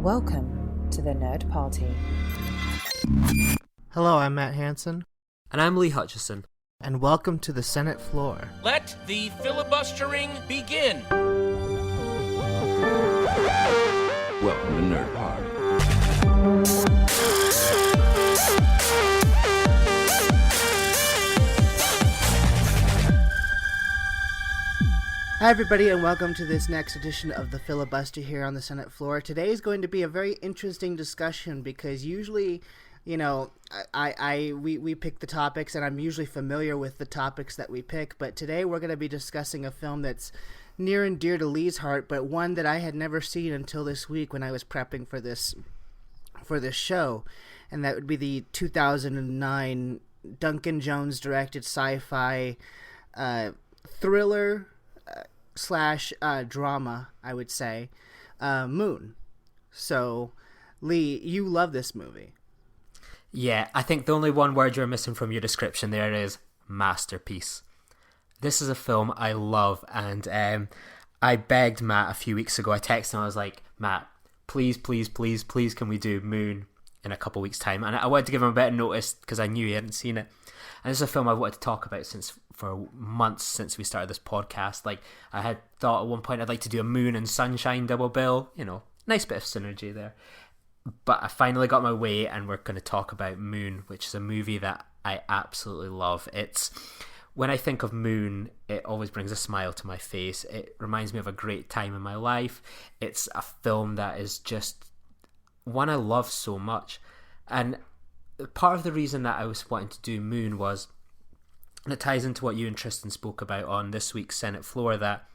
Welcome to the Nerd Party. Hello, I'm Matt Hansen. And I'm Lee Hutchison. And welcome to the Senate floor. Let the filibustering begin. Welcome to Nerd Party. Hi everybody, and welcome to this next edition of the Filibuster here on the Senate floor. Today is going to be a very interesting discussion because usually, you know, we pick the topics and I'm usually familiar with the topics that we pick, but today we're going to be discussing a film that's near and dear to Lee's heart, but one that I had never seen until this week when I was prepping for this show, and that would be the 2009 Duncan Jones directed sci-fi thriller slash drama, I would say, Moon. So, Lee, you love this movie. Yeah, I think the only one word you're missing from your description there is masterpiece. This is a film I love, and I begged Matt a few weeks ago. I texted him, I was like, Matt, please, can we do Moon in a couple weeks' time? And I wanted to give him a bit of notice because I knew he hadn't seen it. And this is a film I wanted to talk about for months since we started this podcast. Like, I had thought at one point I'd like to do a Moon and Sunshine double bill. You know, nice bit of synergy there. But I finally got my way, and we're going to talk about Moon, which is a movie that I absolutely love. When I think of Moon, it always brings a smile to my face. It reminds me of a great time in my life. It's a film that is just one I love so much. And part of the reason that I was wanting to do Moon was, and it ties into what you and Tristan spoke about on this week's Senate floor, that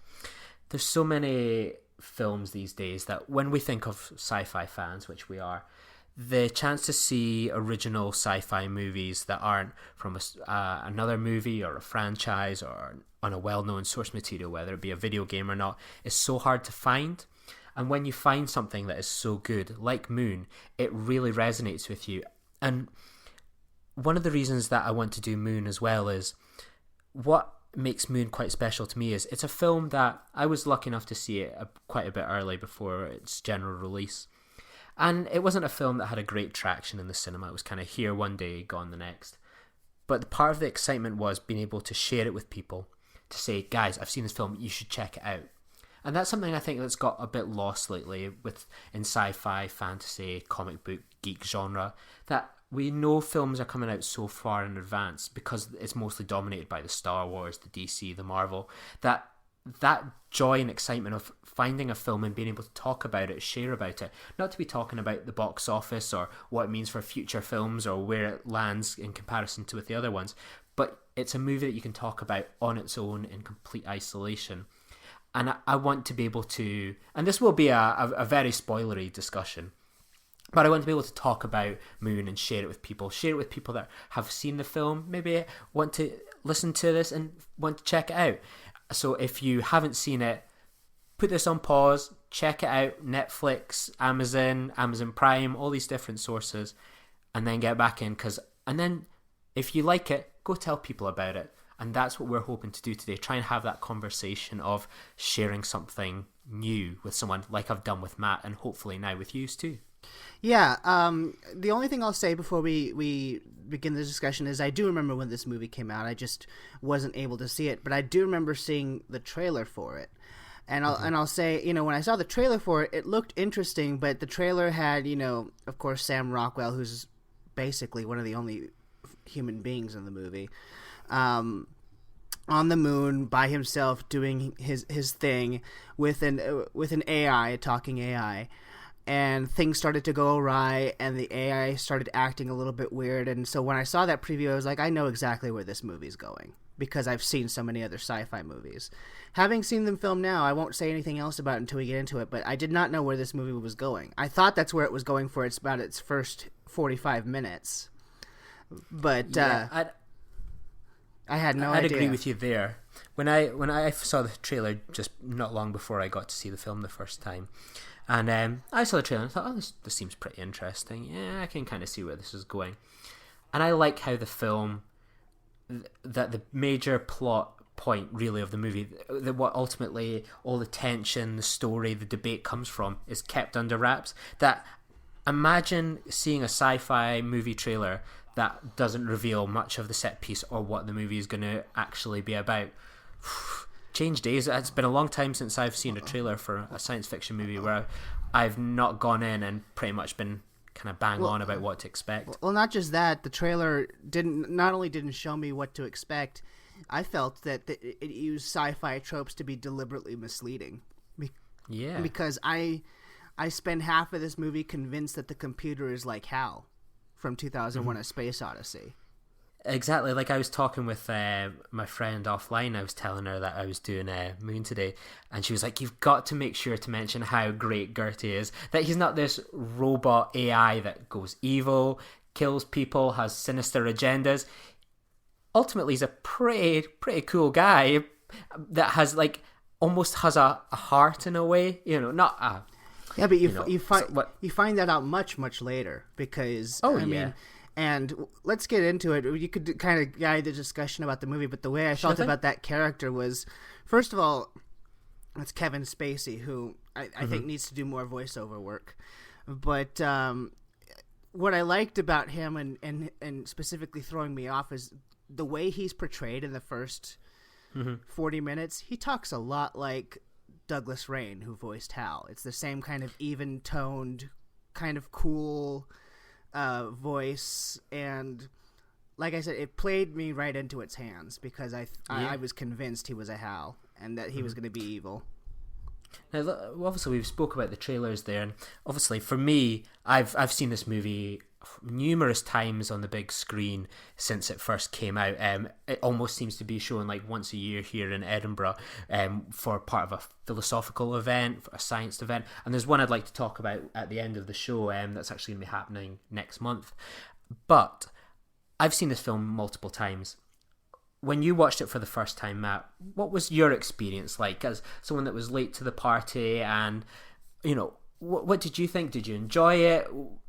there's so many films these days that when we think of sci-fi fans, which we are, the chance to see original sci-fi movies that aren't from another movie or a franchise or on a well-known source material, whether it be a video game or not, is so hard to find. And when you find something that is so good, like Moon, it really resonates with you. And one of the reasons that I want to do Moon as well is what makes Moon quite special to me is it's a film that I was lucky enough to see it quite a bit early before its general release. And it wasn't a film that had a great traction in the cinema. It was kind of here one day, gone the next. But part of the excitement was being able to share it with people, to say, guys, I've seen this film, you should check it out. And that's something I think that's got a bit lost lately in sci-fi, fantasy, comic book, geek genre, that we know films are coming out so far in advance because it's mostly dominated by the Star Wars, the DC, the Marvel, that joy and excitement of finding a film and being able to talk about it, share about it, not to be talking about the box office or what it means for future films or where it lands in comparison to with the other ones, but it's a movie that you can talk about on its own in complete isolation. And I want to be able to, and this will be a very spoilery discussion, but I want to be able to talk about Moon and share it with people that have seen the film, maybe want to listen to this and want to check it out. So if you haven't seen it, put this on pause, check it out, Netflix, Amazon Prime, all these different sources, and then get back in. And then if you like it, go tell people about it. And that's what we're hoping to do today, try and have that conversation of sharing something new with someone like I've done with Matt and hopefully now with you too. Yeah, the only thing I'll say before we begin the discussion is I do remember when this movie came out. I just wasn't able to see it, but I do remember seeing the trailer for it. And I'll say, you know, when I saw the trailer for it, it looked interesting, but the trailer had, you know, of course, Sam Rockwell, who's basically one of the only human beings in the movie, on the moon by himself doing his thing with an AI, a talking AI. And things started to go awry, and the AI started acting a little bit weird. And so when I saw that preview, I was like, I know exactly where this movie's going because I've seen so many other sci-fi movies. Having seen them film now, I won't say anything else about it until we get into it, but I did not know where this movie was going. I thought that's where it was going for about its first 45 minutes. But yeah, I had no idea. I'd agree with you there. When I saw the trailer just not long before I got to see the film the first time, and I saw the trailer and I thought, oh, this seems pretty interesting. Yeah, I can kind of see where this is going. And I like how the film, that the major plot point really of the movie. What ultimately all the tension, the story, the debate comes from is kept under wraps. That imagine seeing a sci-fi movie trailer that doesn't reveal much of the set piece or what the movie is going to actually be about. Change days. It's been a long time since I've seen a trailer for a science fiction movie where I've not gone in and pretty much been kind of bang on about what to expect. Well, not just that, the trailer not only didn't show me what to expect, I felt that it used sci-fi tropes to be deliberately misleading. Yeah. Because I spend half of this movie convinced that the computer is like Hal from 2001: A Space Odyssey. Exactly. Like I was talking with my friend offline. I was telling her that I was doing Moon today, and she was like, "You've got to make sure to mention how great Gertie is. That he's not this robot AI that goes evil, kills people, has sinister agendas. Ultimately, he's a pretty cool guy that has almost has a heart in a way. You know, not a." Yeah, but you find that out much later because I mean. And let's get into it. You could kind of guide the discussion about the movie, but the way I felt about that character was, first of all, it's Kevin Spacey, who I think needs to do more voiceover work. But what I liked about him and specifically throwing me off is the way he's portrayed in the first 40 minutes. He talks a lot like Douglas Rain, who voiced Hal. It's the same kind of even-toned, kind of cool voice, and like I said, it played me right into its hands because I was convinced he was a Hal and that he was going to be evil. Now, obviously, we've spoke about the trailers there, and obviously, for me, I've seen this movie numerous times on the big screen since it first came out. It almost seems to be shown once a year here in Edinburgh for part of a philosophical event, a science event, and there's one I'd like to talk about at the end of the show that's actually going to be happening next month. But I've seen this film multiple times. When you watched it for the first time, Matt, what was your experience like as someone that was late to the party? And what did you think? Did you enjoy it?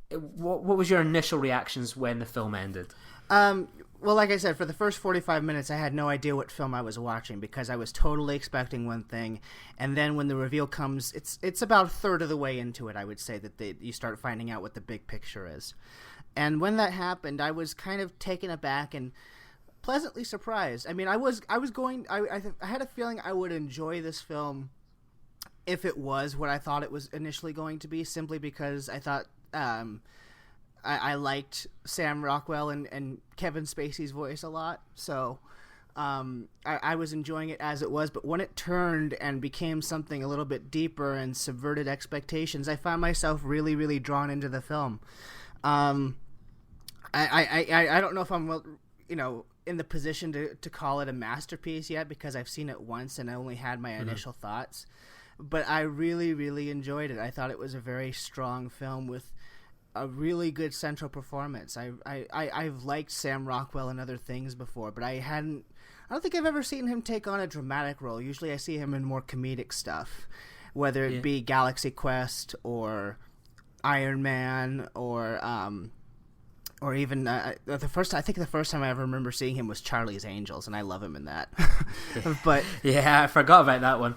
What was your initial reactions when the film ended? Well, like I said, for the first 45 minutes, I had no idea what film I was watching because I was totally expecting one thing, and then when the reveal comes, it's about a third of the way into it, I would say, that you start finding out what the big picture is. And when that happened, I was kind of taken aback and pleasantly surprised. I mean, I had a feeling I would enjoy this film if it was what I thought it was initially going to be, simply because I thought I liked Sam Rockwell and Kevin Spacey's voice a lot, so I was enjoying it as it was. But when it turned and became something a little bit deeper and subverted expectations, I found myself really drawn into the film. I don't know if I'm in the position to call it a masterpiece yet because I've seen it once and I only had my initial thoughts. But I really enjoyed it. I thought it was a very strong film with a really good central performance. I've liked Sam Rockwell in other things before, but I don't think I've ever seen him take on a dramatic role. Usually I see him in more comedic stuff, whether it be Galaxy Quest or Iron Man or even the first time I ever remember seeing him was Charlie's Angels, and I love him in that. But yeah, I forgot about that one.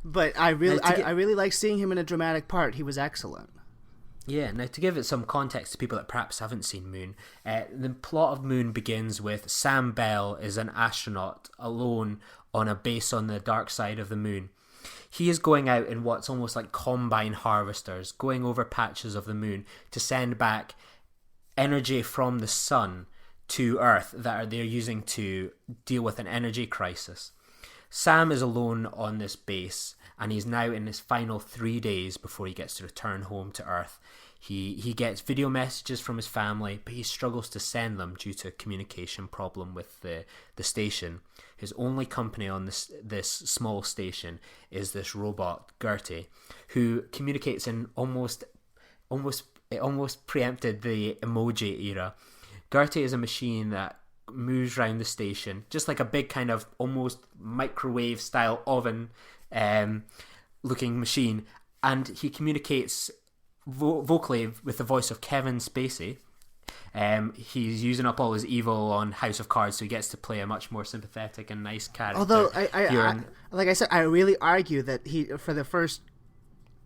But I really like seeing him in a dramatic part. He was excellent. Yeah, now to give it some context to people that perhaps haven't seen Moon, the plot of Moon begins with Sam Bell is an astronaut alone on a base on the dark side of the moon. He is going out in what's almost like combine harvesters, going over patches of the moon to send back energy from the sun to Earth that they're using to deal with an energy crisis. Sam is alone on this base, and he's now in his final 3 days before he gets to return home to Earth. He gets video messages from his family, but he struggles to send them due to a communication problem with the station. His only company on this small station is this robot, Gertie, who communicates in almost preempted the emoji era. Gertie is a machine that moves around the station, just like a big kind of almost microwave style oven looking machine, and he communicates vocally with the voice of Kevin Spacey, He's using up all his evil on House of Cards, so he gets to play a much more sympathetic and nice character. Although, like I said, I really argue that for the first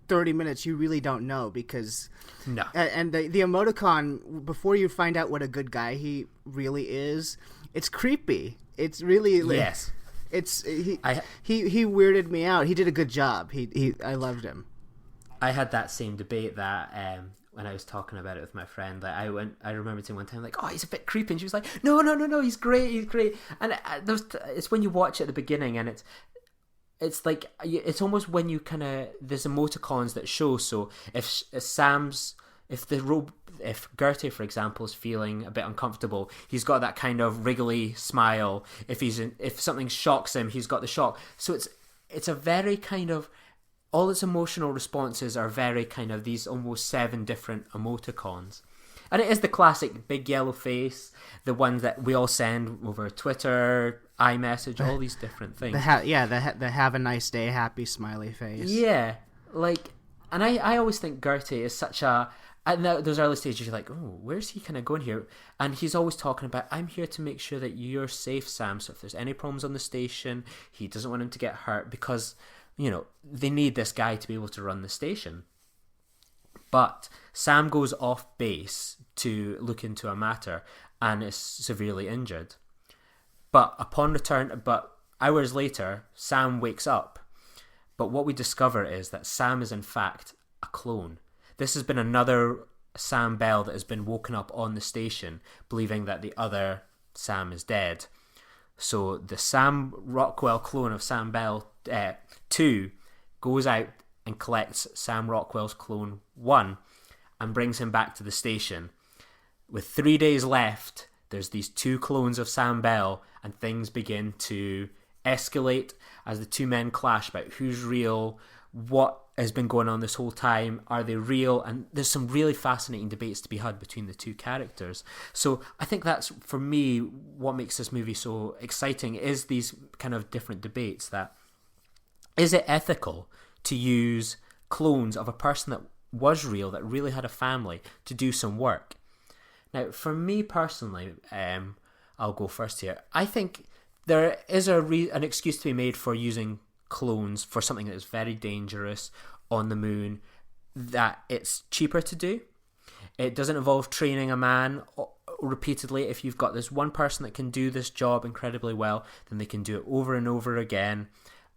30 minutes, you really don't know, because... No. And the emoticon, before you find out what a good guy he really is, it's creepy. It's really... Yes. He weirded me out. He did a good job. I loved him. I had that same debate that... when I was talking about it with my friend, like I remember saying one time, like, oh, he's a bit creepy, and she was like, no, he's great. And it's when you watch it at the beginning, and it's like, it's almost when you kind of, there's emoticons that show. So if Gertie, for example, is feeling a bit uncomfortable, he's got that kind of wriggly smile. If something shocks him, he's got the shock. So it's a very kind of, all its emotional responses are very kind of these almost 7 different emoticons. And it is the classic big yellow face, the ones that we all send over Twitter, iMessage, all these different things. The have a nice day, happy smiley face. Yeah, like, and I always think Gertie is such a... At those early stages, you're like, oh, where's he kind of going here? And he's always talking about, I'm here to make sure that you're safe, Sam. So if there's any problems on the station, he doesn't want him to get hurt, because... they need this guy to be able to run the station. But Sam goes off base to look into a matter and is severely injured. But hours later, Sam wakes up. But what we discover is that Sam is in fact a clone. This has been another Sam Bell that has been woken up on the station, believing that the other Sam is dead. So the Sam Rockwell clone of Sam Bell 2 goes out and collects Sam Rockwell's clone 1 and brings him back to the station. With 3 days left, there's these 2 clones of Sam Bell, and things begin to escalate as the 2 men clash about who's real, what has been going on this whole time, are they real? And there's some really fascinating debates to be had between the 2 characters. So I think that's, for me, what makes this movie so exciting, is these kind of different debates. That is it ethical to use clones of a person that was real, that really had a family, to do some work? Now, for me personally, I'll go first here. I think there is an excuse to be made for using clones for something that is very dangerous on the moon, that it's cheaper to do. It doesn't involve training a man repeatedly. If you've got this one person that can do this job incredibly well, then they can do it over and over again.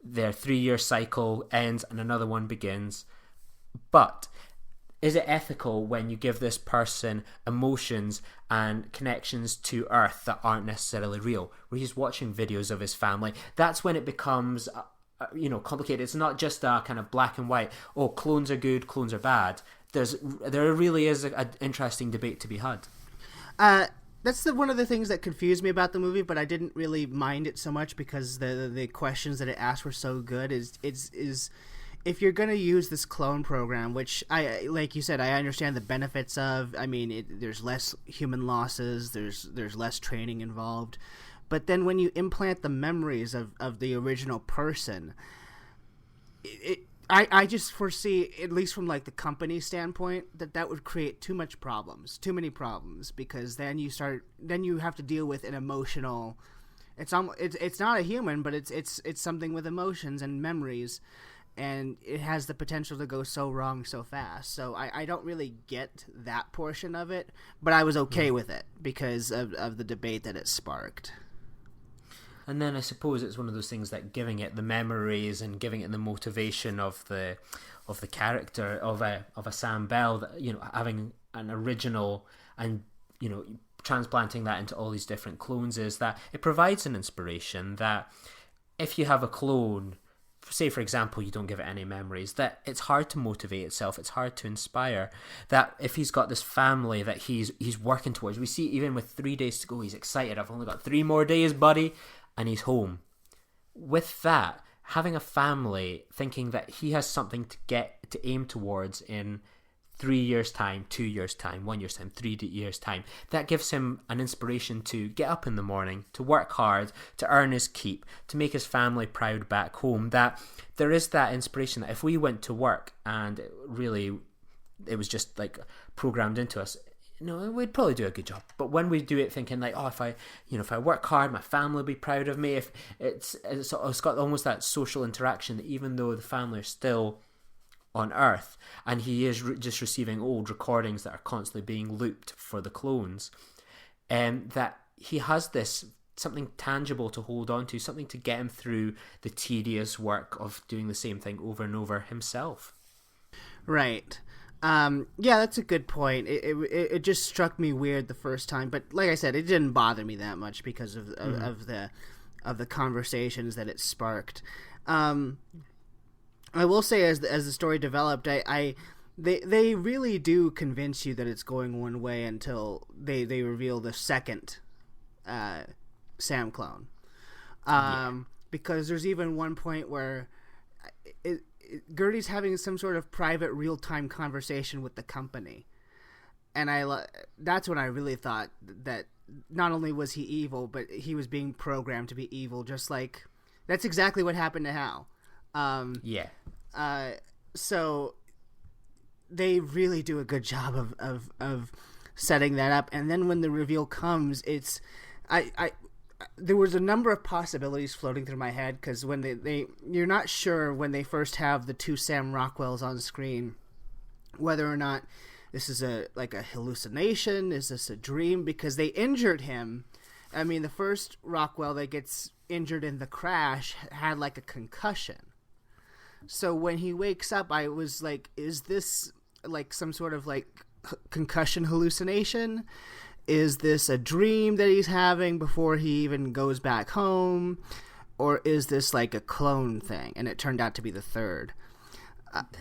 Their 3-year cycle ends and another one begins. But is it ethical when you give this person emotions and connections to Earth that aren't necessarily real, where he's watching videos of his family? That's when it becomes complicated. It's not just a kind of black and white, oh, clones are good, clones are bad. There really is an interesting debate to be had. That's one of the things that confused me about the movie, but I didn't really mind it so much because the questions that it asked were so good. Is if you're going to use this clone program, which like you said, I understand the benefits of. I mean, there's less human losses, there's less training involved. But then when you implant the memories of the original person, I just foresee, at least from like the company standpoint, that would create too many problems, because then you have to deal with an emotional. It's not a human, but it's something with emotions and memories, and it has the potential to go so wrong so fast. So I don't really get that portion of it, but I was okay with it because of the debate that it sparked. And then I suppose it's one of those things that giving it the memories and giving it the motivation of the character of a Sam Bell, that, having an original and transplanting that into all these different clones, is that it provides an inspiration that if you have a clone, say for example you don't give it any memories, that it's hard to motivate itself, it's hard to inspire. That if he's got this family that he's working towards, we see even with 3 days to go, he's excited, I've only got 3 more days, buddy. And he's home. With that, having a family, thinking that he has something to aim towards in 3 years' time, 2 years' time, 1 year's time, 3 years' time, that gives him an inspiration to get up in the morning, to work hard, to earn his keep, to make his family proud back home. That there is that inspiration that if we went to work and it was just like programmed into us, we'd probably do a good job. But when we do it thinking like, oh, if I work hard, my family will be proud of me. If it's got almost that social interaction that even though the family are still on Earth and he is just receiving old recordings that are constantly being looped for the clones, that he has this something tangible to hold on to, something to get him through the tedious work of doing the same thing over and over himself. Right. Yeah, that's a good point. It just struck me weird the first time, but like I said, it didn't bother me that much because of the conversations that it sparked. I will say, as the story developed, they really do convince you that it's going one way until they reveal the second Sam clone. Because there's even one point where Gertie's having some sort of private real-time conversation with the company, and that's when I really thought that not only was he evil, but he was being programmed to be evil, just like that's exactly what happened to Hal. So they really do a good job of setting that up, and then when the reveal comes, it's there was a number of possibilities floating through my head, because when you're not sure when they first have the two Sam Rockwells on screen whether or not this is a hallucination, is this a dream, because they injured him. I mean, the first Rockwell that gets injured in the crash had like a concussion. So when he wakes up, I was like, is this like some sort of like concussion hallucination? Is this a dream that he's having before he even goes back home? Or is this like a clone thing? And it turned out to be the third.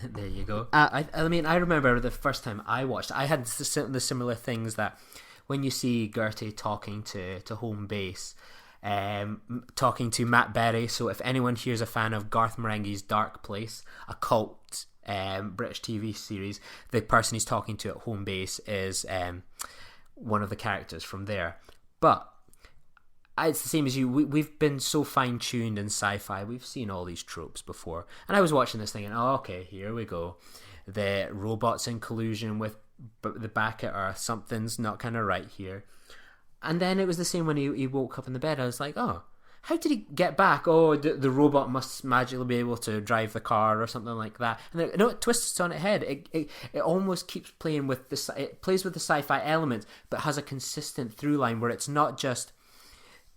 There you go. I mean, I remember the first time I watched, I had the similar things that when you see Gertie talking to home base, talking to Matt Berry. So if anyone here is a fan of Garth Marenghi's Dark Place, a cult British TV series, the person he's talking to at home base is one of the characters from there. But it's the same as you. We've been so fine-tuned in sci-fi. We've seen all these tropes before. And I was watching this thinking, oh, okay, here we go. The robots in collusion with the back at Earth. Something's not kind of right here. And then it was the same when he woke up in the bed. I was like, oh, how did he get back? Oh, the robot must magically be able to drive the car or something like that. And then, no, it twists on its head. It almost keeps playing with it plays with the sci-fi elements, but has a consistent through line where it's not just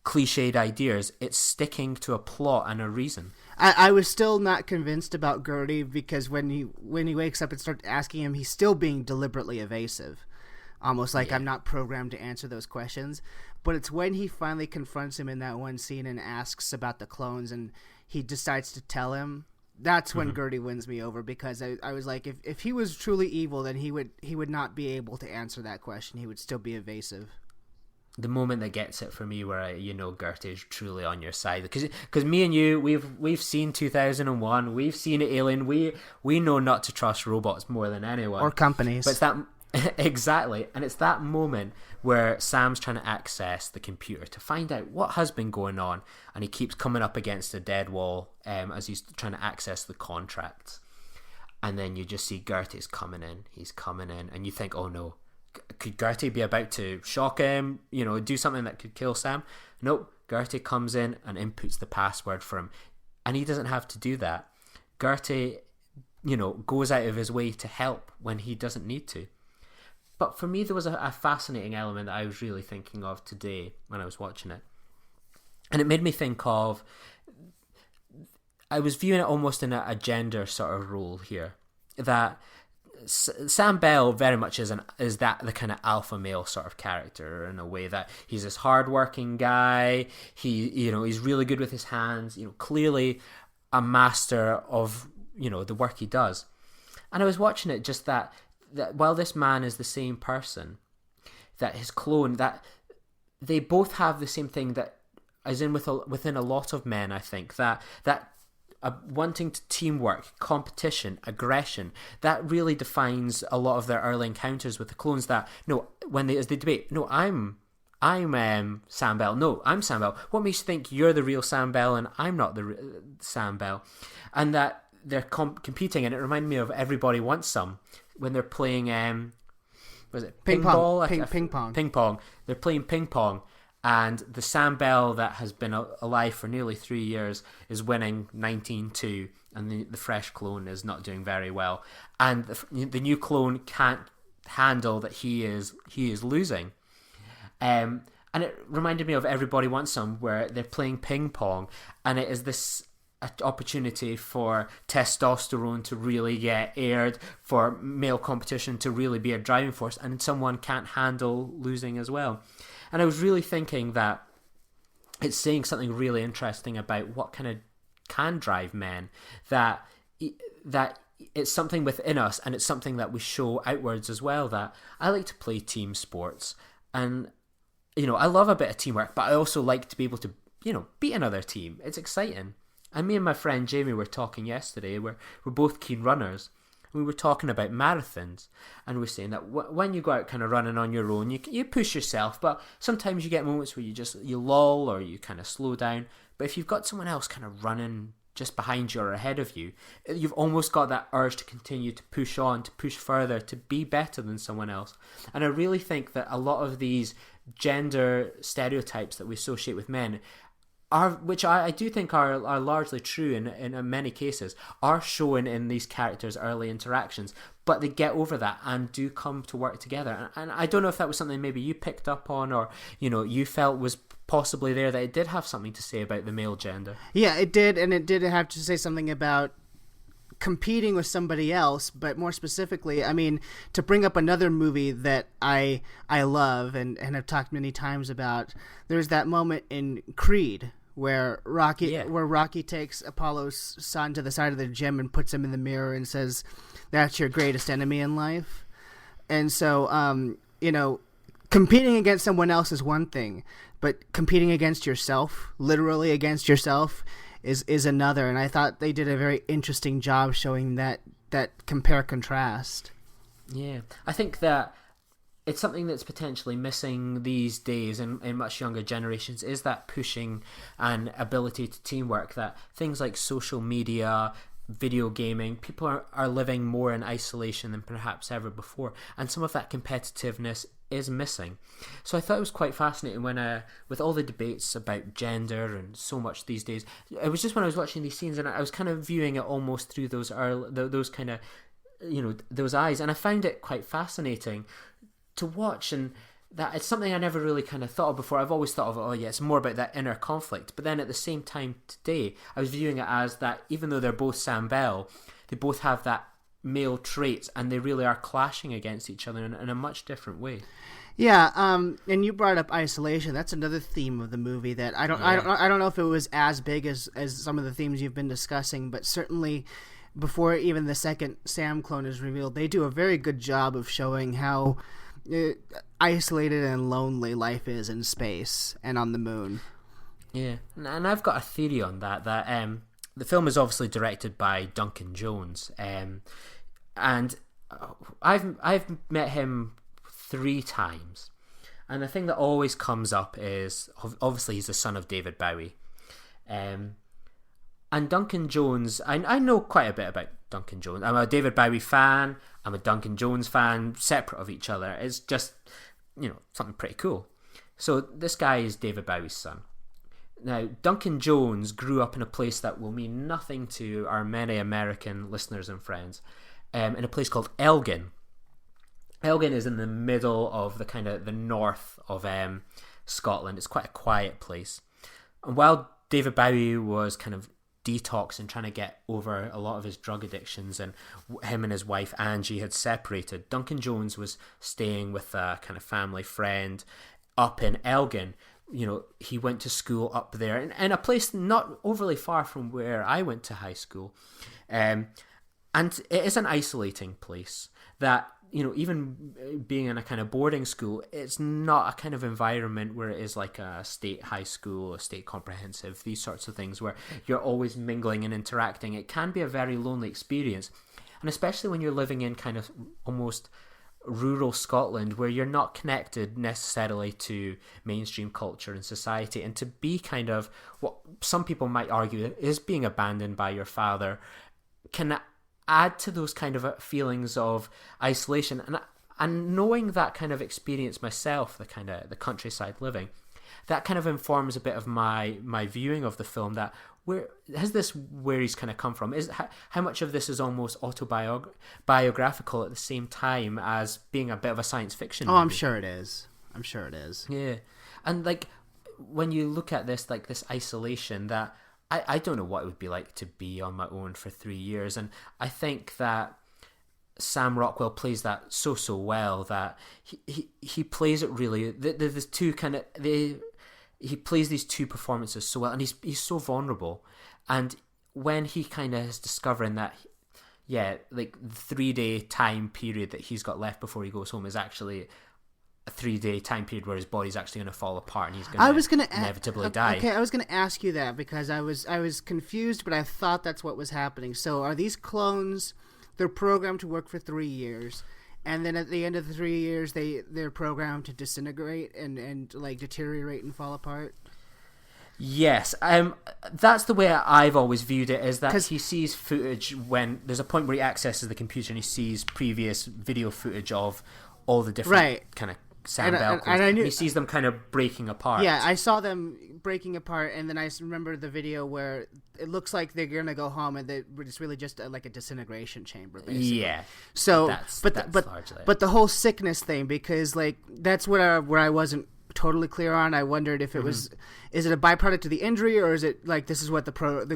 cliched ideas. It's sticking to a plot and a reason. I was still not convinced about Gertie, because when he wakes up and starts asking him, he's still being deliberately evasive. Almost like, I'm not programmed to answer those questions. But it's when he finally confronts him in that one scene and asks about the clones, and he decides to tell him, that's when Gertie wins me over, because I was like, if he was truly evil, then he would not be able to answer that question. He would still be evasive. The moment that gets it for me, where Gertie is truly on your side, because me and you, we've seen 2001, we've seen Alien, we know not to trust robots more than anyone, or companies. But it's that exactly, and it's that moment where Sam's trying to access the computer to find out what has been going on, and he keeps coming up against a dead wall as he's trying to access the contracts, and then you just see Gertie's coming in. He's coming in, and you think, oh no. Could Gertie be about to shock him, do something that could kill Sam? Nope. Gertie comes in and inputs the password for him. And he doesn't have to do that. Gertie, goes out of his way to help when he doesn't need to. But for me, there was a fascinating element that I was really thinking of today when I was watching it. And it made me think of... I was viewing it almost in a gender sort of role here. That... Sam Bell very much is the kind of alpha male sort of character, in a way that he's this hardworking guy. He's really good with his hands. Clearly a master of the work he does. And I was watching it just that while this man is the same person, that his clone, that they both have the same thing that is within a lot of men. I think that. Wanting to teamwork, competition, aggression, that really defines a lot of their early encounters with the clones. That as they debate, no, I'm Sam Bell. No, I'm Sam Bell. What makes you think you're the real Sam Bell and I'm not the Sam Bell? And that they're competing, and it reminded me of Everybody Wants Some when they're playing was it Ping ball? pong. Ping pong. Ping pong. They're playing ping pong, and the Sam Bell that has been alive for nearly 3 years is winning 19-2, and the fresh clone is not doing very well, and the new clone can't handle that he is losing. And it reminded me of Everybody Wants Some, where they're playing ping pong, and it is this opportunity for testosterone to really get aired, for male competition to really be a driving force, and someone can't handle losing as well. And I was really thinking that it's saying something really interesting about what kind of can drive men, that it's something within us, and it's something that we show outwards as well. That I like to play team sports, and I love a bit of teamwork, but I also like to be able to beat another team. It's exciting. And me and my friend Jamie were talking yesterday. We're both keen runners. We were talking about marathons, and we were saying that when you go out kind of running on your own, you push yourself, but sometimes you get moments where you lull or you kind of slow down. But if you've got someone else kind of running just behind you or ahead of you, you've almost got that urge to continue to push on, to push further, to be better than someone else. And I really think that a lot of these gender stereotypes that we associate with men which I do think are largely true in many cases, are shown in these characters' early interactions, but they get over that and do come to work together. And I don't know if that was something maybe you picked up on, or you felt was possibly there, that it did have something to say about the male gender. Yeah, it did, and it did have to say something about competing with somebody else, but more specifically, I mean, to bring up another movie that I love and have talked many times about, there's that moment in Creed where Rocky takes Apollo's son to the side of the gym and puts him in the mirror and says, "That's your greatest enemy in life." And so, competing against someone else is one thing, but competing against yourself, literally against yourself, is another. And I thought they did a very interesting job showing that compare-contrast. Yeah, I think that it's something that's potentially missing these days in much younger generations, is that pushing and ability to teamwork, that things like social media, video gaming, people are living more in isolation than perhaps ever before, and some of that competitiveness is missing. So I thought it was quite fascinating when with all the debates about gender and so much these days, it was just when I was watching these scenes and I was kind of viewing it almost through those kind of those eyes, and I found it quite fascinating to watch, and that it's something I never really kind of thought of before. I've always thought of it's more about that inner conflict, but then at the same time today I was viewing it as that even though they're both Sam Bell, they both have that male traits, and they really are clashing against each other in a much different way. Yeah, and you brought up isolation. That's another theme of the movie that I don't know if it was as big as some of the themes you've been discussing, but certainly before even the second Sam clone is revealed, they do a very good job of showing how isolated and lonely life is in space and on the moon. Yeah, and I've got a theory on that the film is obviously directed by Duncan Jones, and I've met him 3 times, and the thing that always comes up is obviously he's the son of David Bowie, and Duncan Jones, I know quite a bit about Duncan Jones. I'm a David Bowie fan, I'm a Duncan Jones fan, separate of each other. It's just, something pretty cool. So this guy is David Bowie's son. Now, Duncan Jones grew up in a place that will mean nothing to our many American listeners and friends, in a place called Elgin. Elgin is in the middle of the north of Scotland. It's quite a quiet place. And while David Bowie was kind of detoxing, trying to get over a lot of his drug addictions, and him and his wife Angie had separated, Duncan Jones was staying with a kind of family friend up in Elgin. He went to school up there in a place not overly far from where I went to high school, and it is an isolating place that, even being in a kind of boarding school, it's not a kind of environment where it is like a state high school, a state comprehensive, these sorts of things where you're always mingling and interacting. It can be a very lonely experience, and especially when you're living in kind of almost rural Scotland, where you're not connected necessarily to mainstream culture and society, and to be kind of what some people might argue is being abandoned by your father can add to those kind of feelings of isolation. And And knowing that kind of experience myself, the countryside living, that kind of informs a bit of my viewing of the film. That where he's kind of come from? Is how much of this is almost autobiographical at the same time as being a bit of a science fiction movie? I'm sure it is. Yeah, and like when you look at this, like this isolation, that I don't know what it would be like to be on my own for 3 years, and I think that Sam Rockwell plays that so well, that he plays it really. There's two he plays these two performances so well, and he's so vulnerable. And when he kind of is discovering that, like the 3-day time period that he's got left before he goes home is actually a 3-day time period where his body's actually going to fall apart and he's going to inevitably die. Okay, I was going to ask you that because I was confused, but I thought that's what was happening. So are these clones? They're programmed to work for 3 years, and then at the end of the 3 years, they're programmed to disintegrate and like deteriorate and fall apart. Yes, that's the way I've always viewed it. Is that he sees footage when there's a point where he accesses the computer and he sees previous video footage of all the different kind of Sam Bell clones, and he sees them kind of breaking apart. Yeah, I saw them breaking apart, and then I remember the video where it looks like they're gonna go home, and it's really just like a disintegration chamber, basically. Yeah. So, that's largely but the whole sickness thing, because like that's where I wasn't totally clear on. I wondered if it was, is it a byproduct of the injury, or is it like this is what the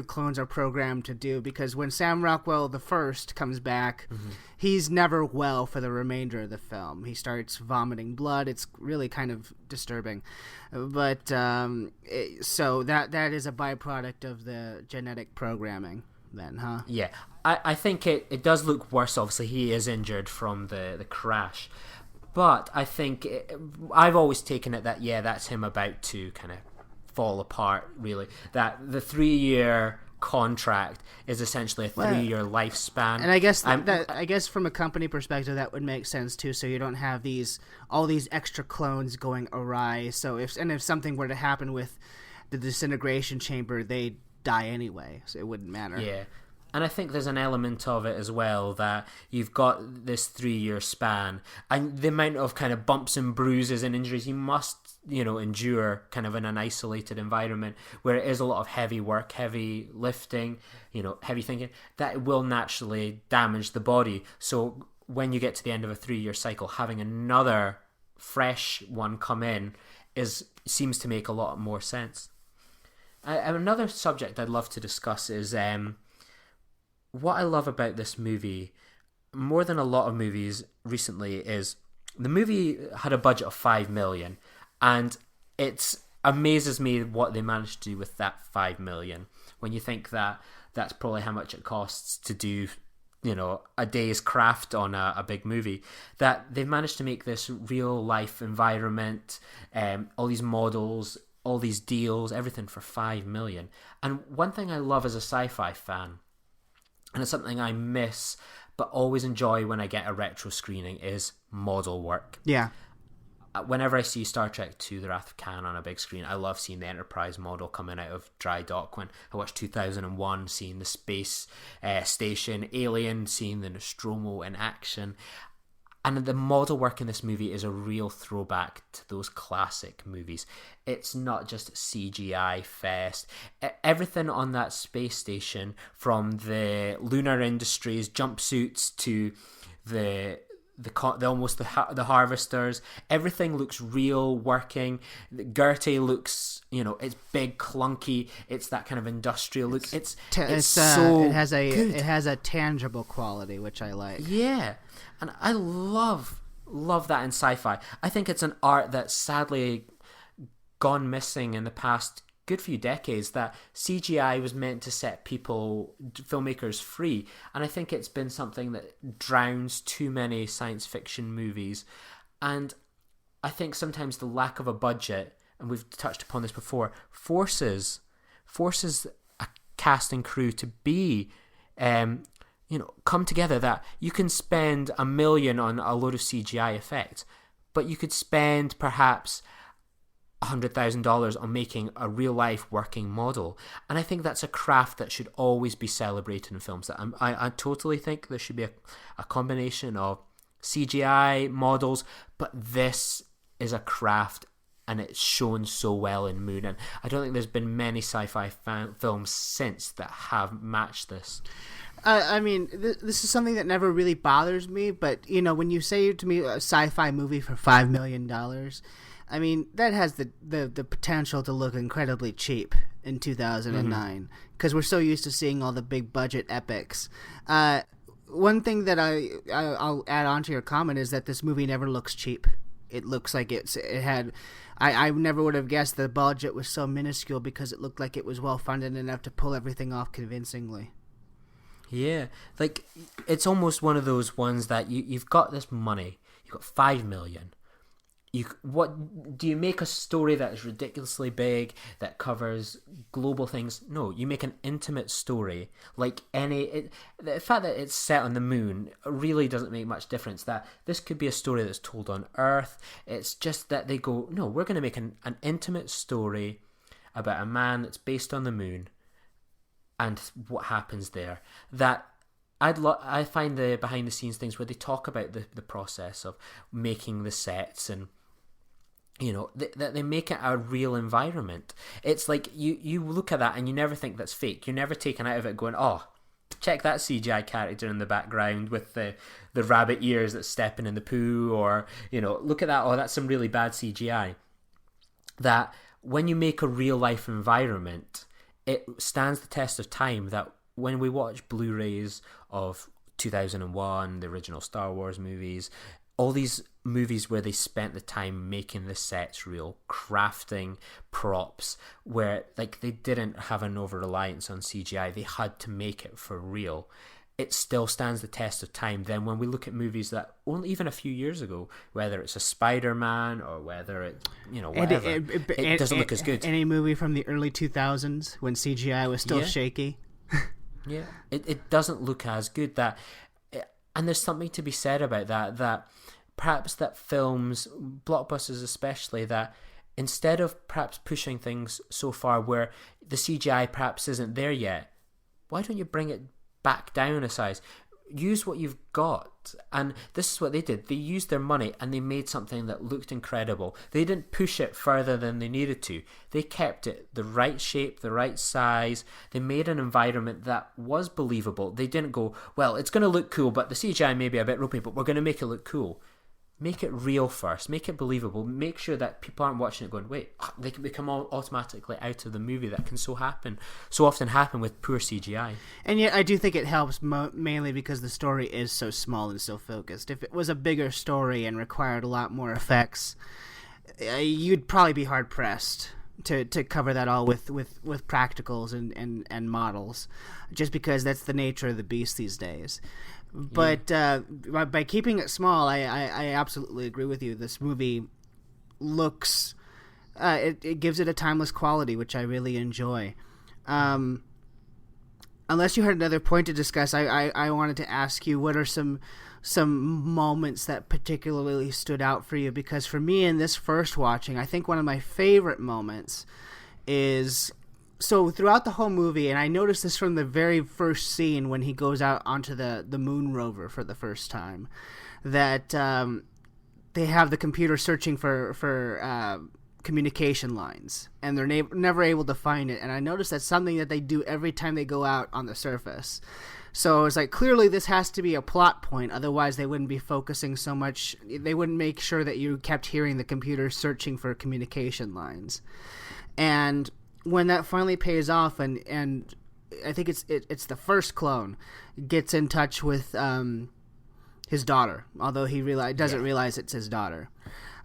clones are programmed to do? Because when Sam Rockwell the first comes back, he's never well for the remainder of the film. He starts vomiting blood. It's really kind of disturbing. But so that is a byproduct of the genetic programming then, huh? Yeah. I think it does look worse. Obviously, he is injured from the crash. But I think I've always taken it that, that's him about to kind of fall apart, really. That the 3-year contract is essentially a 3-year lifespan. And I guess from a company perspective, that would make sense too. So you don't have all these extra clones going awry. So if something were to happen with the disintegration chamber, they die anyway. So it wouldn't matter. Yeah. And I think there's an element of it as well that you've got this 3-year span and the amount of kind of bumps and bruises and injuries you must, endure kind of in an isolated environment where it is a lot of heavy work, heavy lifting, heavy thinking, that will naturally damage the body. So when you get to the end of a 3-year cycle, having another fresh one come in seems to make a lot more sense. Another subject I'd love to discuss is what I love about this movie, more than a lot of movies recently, is the movie had a budget of $5 million, and it amazes me what they managed to do with that $5 million. When you think that that's probably how much it costs to do, a day's craft on a big movie, that they've managed to make this real life environment, all these models, all these deals, everything for $5 million. And one thing I love as a sci-fi fan, and it's something I miss but always enjoy when I get a retro screening, is model work. Yeah. Whenever I see Star Trek II, The Wrath of Khan on a big screen, I love seeing the Enterprise model coming out of dry dock. When I watched 2001, seeing the space station, Alien, seeing the Nostromo in action. And the model work in this movie is a real throwback to those classic movies. It's not just CGI fest. Everything on that space station, from the Lunar Industries jumpsuits to the harvesters, everything looks real working. Gertie looks, it's big, clunky. It's that kind of industrial look. It has a tangible quality, which I like. Yeah. And I love that in sci-fi. I think it's an art that's sadly gone missing in the past good few decades, that CGI was meant to set filmmakers free. And I think it's been something that drowns too many science fiction movies. And I think sometimes the lack of a budget, and we've touched upon this before, forces a cast and crew to be come together, that you can spend $1 million on a load of CGI effects, but you could spend perhaps $100,000 on making a real life working model. And I think that's a craft that should always be celebrated in films. That I totally think there should be a combination of CGI models, but this is a craft, and it's shown so well in Moon. And I don't think there's been many sci-fi films since that have matched this. I mean, this is something that never really bothers me, but, you know, when you say to me a sci-fi movie for $5 million, I mean, that has the potential to look incredibly cheap in 2009, because we're so used to seeing all the big budget epics. One thing that I'll add on to your comment is that this movie never looks cheap. It looks like it had... I never would have guessed the budget was so minuscule, because it looked like it was well-funded enough to pull everything off convincingly. Yeah, like, it's almost one of those ones that you've got this money, you've got $5 million. What do you make a story that is ridiculously big, that covers global things? No, you make an intimate story. Like the fact that it's set on the moon really doesn't make much difference. That this could be a story that's told on Earth. It's just that they go, no, we're going to make an intimate story about a man that's based on the moon and what happens there. That I find the behind the scenes things where they talk about the process of making the sets, and you know, that they make it a real environment. It's like you look at that and you never think that's fake. You're never taken out of it going, oh, check that CGI character in the background with the rabbit ears that's stepping in the poo, or, you know, look at that, oh, that's some really bad CGI. That when you make a real life environment, it stands the test of time. That when we watch Blu-rays of 2001, the original Star Wars movies, all these movies where they spent the time making the sets real, crafting props, where like they didn't have an over-reliance on CGI, they had to make it for real. It still stands the test of time. Then when we look at movies that only even a few years ago, whether it's a Spider-Man or whether it, you know, whatever, it doesn't look as good. Any movie from the early 2000s when CGI was still shaky. Yeah, it doesn't look as good. And there's something to be said about that perhaps that films, blockbusters especially, that instead of perhaps pushing things so far where the CGI perhaps isn't there yet, why don't you bring it back down a size? Use what you've got. And this is what they did. They used their money and they made something that looked incredible. They didn't push it further than they needed to. They kept it the right shape, the right size. They made an environment that was believable. They didn't go, well, it's going to look cool, but the CGI may be a bit ropey, but we're going to make it look cool. Make it real first. Make it believable. Make sure that people aren't watching it going, wait, they can become automatically out of the movie. That can so often happen with poor CGI. And yet I do think it helps mainly because the story is so small and so focused. If it was a bigger story and required a lot more effects, you'd probably be hard-pressed to cover that all with practicals and models, just because that's the nature of the beast these days. But by keeping it small, I absolutely agree with you. This movie looks... it gives it a timeless quality, which I really enjoy. Unless you had another point to discuss, I wanted to ask you, what are some moments that particularly stood out for you? Because for me, in this first watching, I think one of my favorite moments is... So throughout the whole movie, and I noticed this from the very first scene when he goes out onto the moon rover for the first time, that they have the computer searching for communication lines, and they're never able to find it. And I noticed that's something that they do every time they go out on the surface. So it's like, clearly this has to be a plot point, otherwise they wouldn't be focusing so much. They wouldn't make sure that you kept hearing the computer searching for communication lines. And when that finally pays off, and I think it's the first clone gets in touch with his daughter, although he doesn't realize it's his daughter.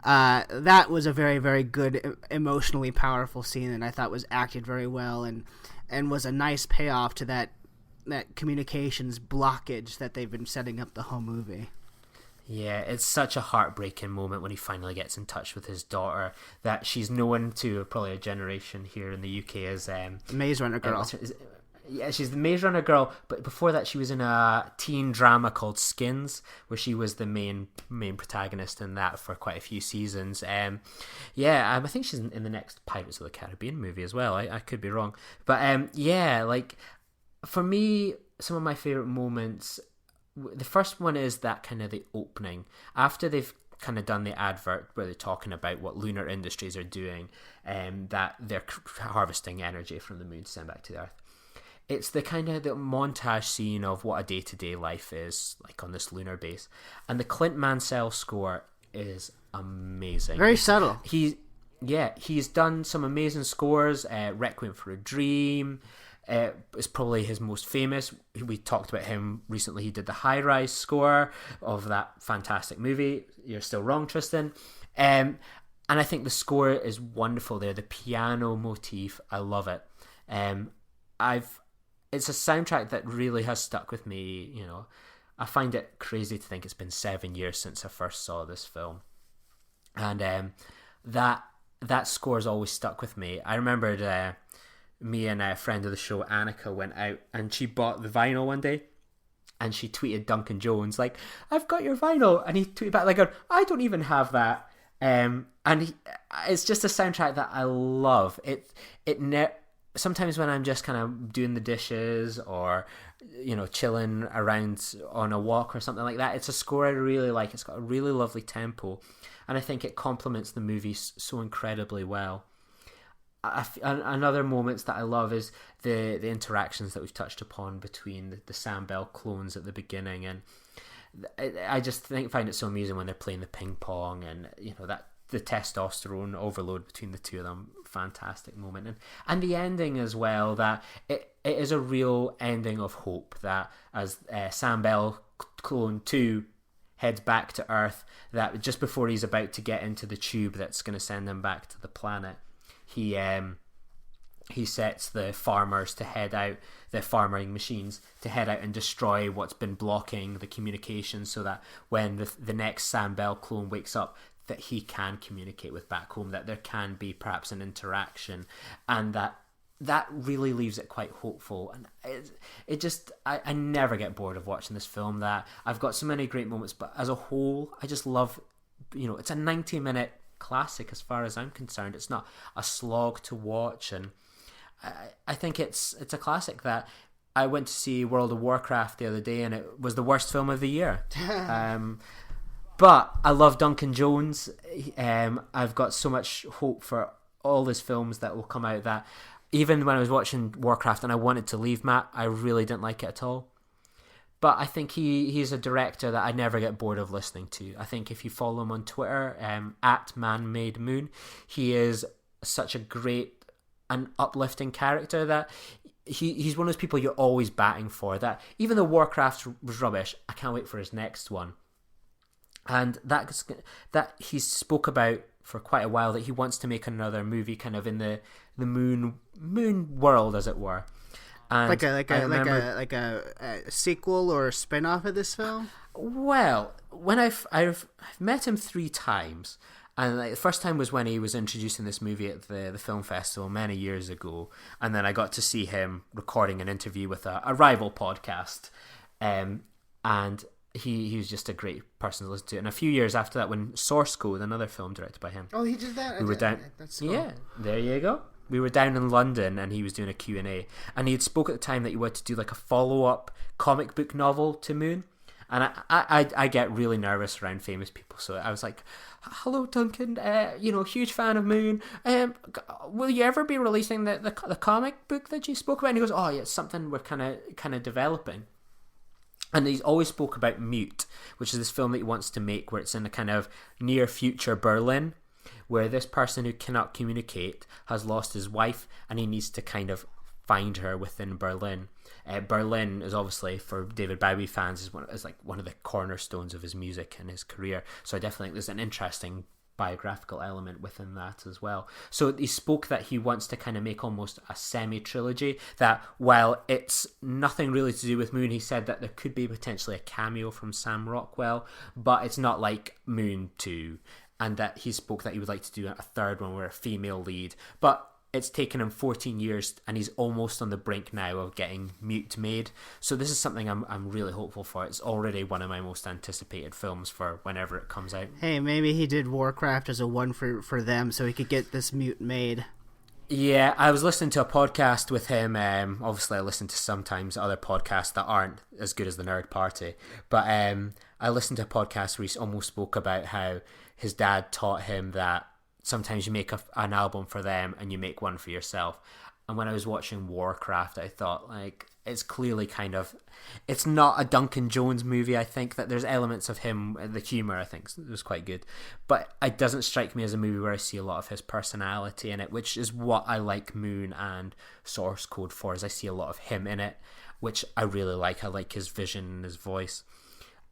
That was a very, very good, emotionally powerful scene, and I thought was acted very well, and was a nice payoff to that communications blockage that they've been setting up the whole movie. Yeah, it's such a heartbreaking moment when he finally gets in touch with his daughter, that she's known to probably a generation here in the UK as Maze Runner Girl. Yeah, she's the Maze Runner Girl, but before that she was in a teen drama called Skins, where she was the main protagonist in that for quite a few seasons. I think she's in the next Pirates of the Caribbean movie as well. I could be wrong. But like, for me, some of my favourite moments the first one is that kind of the opening after they've kind of done the advert where they're talking about what lunar industries are doing, that they're harvesting energy from the moon to send back to the Earth. It's the kind of the montage scene of what a day-to-day life is like on this lunar base, and the Clint Mansell score is amazing. Very subtle. He's done some amazing scores. Requiem for a Dream is probably his most famous. We talked about him recently. He did the High Rise score of that fantastic movie. You're Still Wrong, Tristan. And I think the score is wonderful there. The piano motif, I love it. It's a soundtrack that really has stuck with me. You know, I find it crazy to think it's been 7 years since I first saw this film, and that score has always stuck with me. I remembered me and a friend of the show, Annika, went out and she bought the vinyl one day, and she tweeted Duncan Jones like, "I've got your vinyl," and he tweeted back like, "I don't even have that." It's just a soundtrack that I love. Sometimes when I'm just kind of doing the dishes or, you know, chilling around on a walk or something like that, it's a score I really like. It's got a really lovely tempo, and I think it complements the movie so incredibly well. Another moments that I love is the interactions that we've touched upon between the Sam Bell clones at the beginning, and I just find it so amusing when they're playing the ping pong, and you know that the testosterone overload between the two of them. Fantastic moment, and the ending as well, that it is a real ending of hope, that as Sam Bell clone 2 heads back to Earth, that just before he's about to get into the tube that's going to send him back to the planet, he sets the farmers to head out, the farming machines to head out and destroy what's been blocking the communication, so that when the next Sam Bell clone wakes up, that he can communicate with back home, that there can be perhaps an interaction, and that really leaves it quite hopeful. And I never get bored of watching this film. That I've got so many great moments, but as a whole, I just love, you know, it's a 90-minute classic as far as I'm concerned. It's not a slog to watch, and I think it's a classic that I went to see World of Warcraft the other day, and it was the worst film of the year. But I love Duncan Jones. I've got so much hope for all his films that will come out, that even when I was watching Warcraft and I wanted to leave, Matt, I really didn't like it at all. But I think he's a director that I never get bored of listening to. I think if you follow him on Twitter, at ManMadeMoon, he is such a great and uplifting character that he's one of those people you're always batting for. That even though Warcraft was rubbish, I can't wait for his next one. And that he spoke about for quite a while, that he wants to make another movie kind of in the moon world, as it were. And like a sequel or a spin-off of this film? Well, when I've met him 3 times, and the first time was when he was introducing this movie at the film festival many years ago, and then I got to see him recording an interview with a rival podcast, and he was just a great person to listen to. And a few years after that, when Source Code, another film directed by him, he did that. We were down. That's cool. Yeah, there you go. We were down in London, and he was doing a Q&A, and he had spoke at the time that he wanted to do like a follow-up comic book novel to Moon. And I get really nervous around famous people, so I was like, "Hello, Duncan. Huge fan of Moon. Will you ever be releasing the comic book that you spoke about?" And he goes, "Oh, yeah, it's something we're kind of developing." And he's always spoke about Mute, which is this film that he wants to make, where it's in a kind of near future Berlin, where this person who cannot communicate has lost his wife, and he needs to kind of find her within Berlin. Berlin is obviously, for David Bowie fans, is one of the cornerstones of his music and his career. So I definitely think there's an interesting biographical element within that as well. So he spoke that he wants to kind of make almost a semi-trilogy, that while it's nothing really to do with Moon, he said that there could be potentially a cameo from Sam Rockwell, but it's not like Moon 2, and that he spoke that he would like to do a third one with a female lead, but it's taken him 14 years, and he's almost on the brink now of getting Mute made. So this is something I'm really hopeful for. It's already one of my most anticipated films for whenever it comes out. Hey, maybe he did Warcraft as a one for them, so he could get this Mute made. Yeah, I was listening to a podcast with him. Obviously, I listen to sometimes other podcasts that aren't as good as the Nerd Party. But I listened to a podcast where he almost spoke about how his dad taught him that sometimes you make an album for them and you make one for yourself. And when I was watching Warcraft, I thought, like, it's clearly kind of... It's not a Duncan Jones movie, I think, that there's elements of him, the humour, I think, was quite good. But it doesn't strike me as a movie where I see a lot of his personality in it, which is what I like Moon and Source Code for, is I see a lot of him in it, which I really like. I like his vision and his voice.